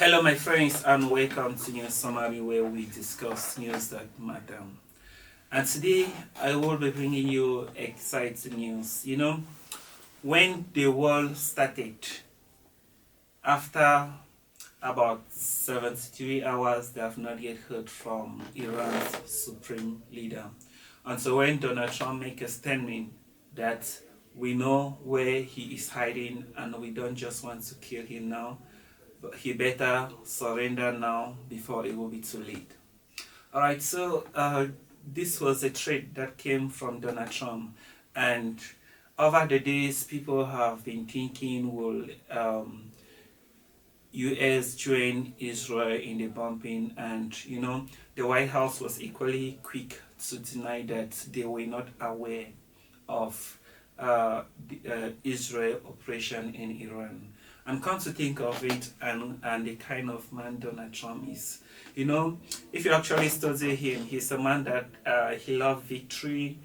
Hello, my friends, and welcome to News Summary, where we discuss news that matter. And today, I will be bringing you exciting news. When the world started, after about 73 hours, they have not yet heard from Iran's supreme leader. And so when Donald Trump makes a statement that we know where he is hiding and we don't just want to kill him now, but he better surrender now before it will be too late. Alright, so this was a threat that came from Donald Trump, and over the days people have been thinking, will US join Israel in the bombing? And the White House was equally quick to deny that they were not aware of the Israel operation in Iran. And come to think of it, and the kind of man Donald Trump is, if you actually study him, he's a man that he loves victory.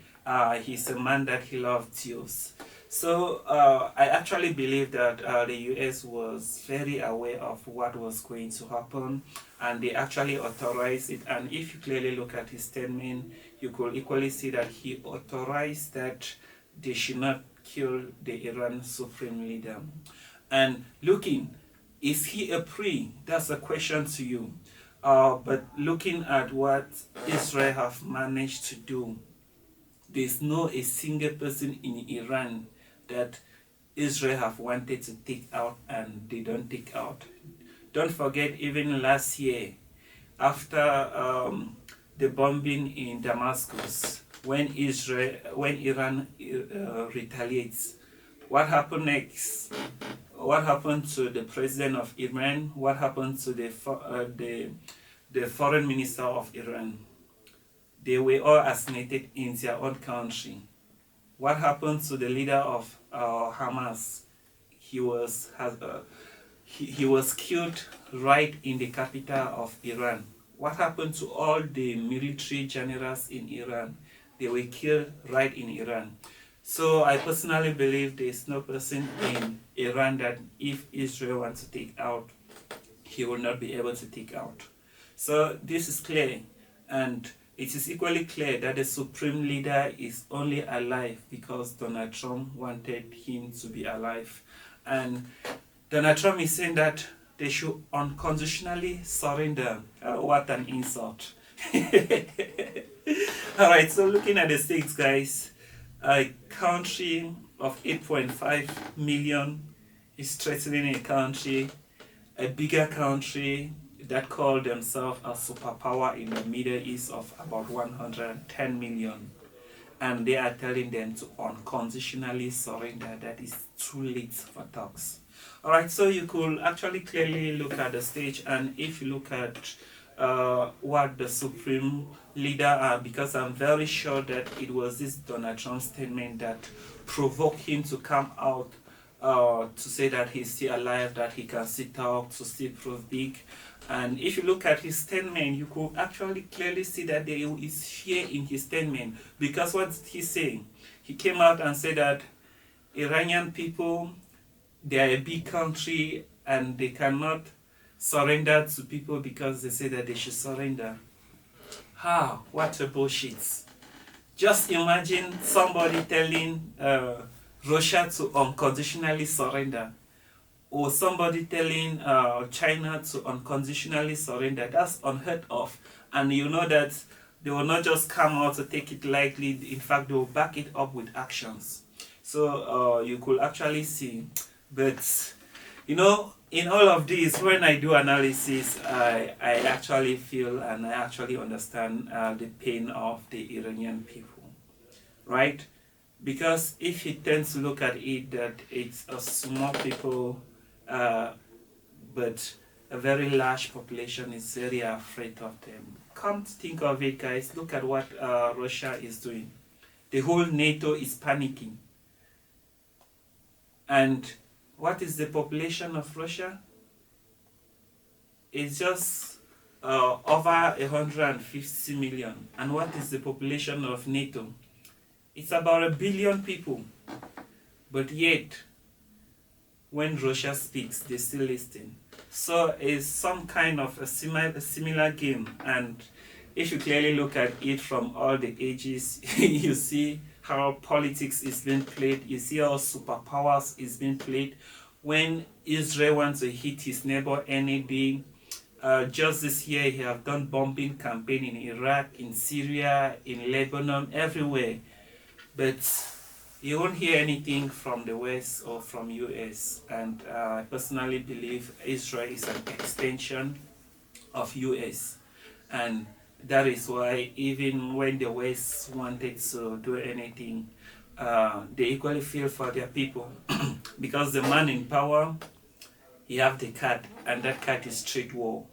He's a man that he loves deals. So I actually believe that the US was very aware of what was going to happen, and they actually authorized it. And if you clearly look at his statement, you could equally see that he authorized that they should not kill the Iran supreme leader. And looking, is he a pre? That's a question to you. But looking at what Israel have managed to do, there's no a single person in Iran that Israel have wanted to take out and they don't take out. Don't forget, even last year, after the bombing in Damascus, when Iran retaliates, what happened next? What happened to the president of Iran? What happened to the foreign minister of Iran? They were all assassinated in their own country. What happened to the leader of Hamas? He was killed right in the capital of Iran. What happened to all the military generals in Iran? They were killed right in Iran. So I personally believe there is no person in Iran that if Israel wants to take out, he will not be able to take out. So this is clear, and it is equally clear that the supreme leader is only alive because Donald Trump wanted him to be alive. And Donald Trump is saying that they should unconditionally surrender. What an insult. Alright, so looking at the stakes, guys, a country of 8.5 million is threatening a country, a bigger country that call themselves a superpower in the Middle East of about 110 million. And they are telling them to unconditionally surrender. That is too late for talks. Alright, so you could actually clearly look at the stage, and if you look at what the supreme leader because I'm very sure that it was this Donald Trump statement that provoked him to come out to say that he's still alive, that he can still talk, to still prove big. And if you look at his statement, you could actually clearly see that there is fear in his statement, because what he's saying, he came out and said that Iranian people, they are a big country and they cannot surrender to people because they say that they should surrender. How? What a bullshit. Just imagine somebody telling Russia to unconditionally surrender, or somebody telling China to unconditionally surrender. That's unheard of. And you know that they will not just come out to take it lightly. In fact, they will back it up with actions. So you could actually see. But in all of this, when I do analysis, I actually feel and I actually understand the pain of the Iranian people, right? Because if you tend to look at it, that it's a small people, but a very large population is very afraid of them. Come to think of it, guys, look at what Russia is doing. The whole NATO is panicking. And what is the population of Russia? It's just over 150 million. And what is the population of NATO? It's about 1 billion people. But yet, when Russia speaks, they still listen. So it's some kind of a similar game, and if you clearly look at it from all the ages, you see how politics is being played, you see how superpowers is being played. When Israel wants to hit his neighbor any day, just this year he have done bombing campaign in Iraq, in Syria, in Lebanon, everywhere. But you won't hear anything from the West or from US. And I personally believe Israel is an extension of US. And that is why even when the West wanted to do anything, they equally feel for their people. Because the man in power, he have the card, and that card is trade war.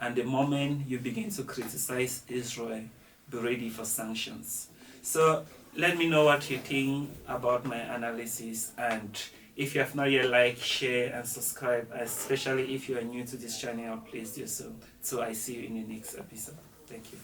And the moment you begin to criticize Israel, be ready for sanctions. So let me know what you think about my analysis, and if you have not yet liked, share and subscribe, especially if you are new to this channel, please do so. So I see you in the next episode. Thank you.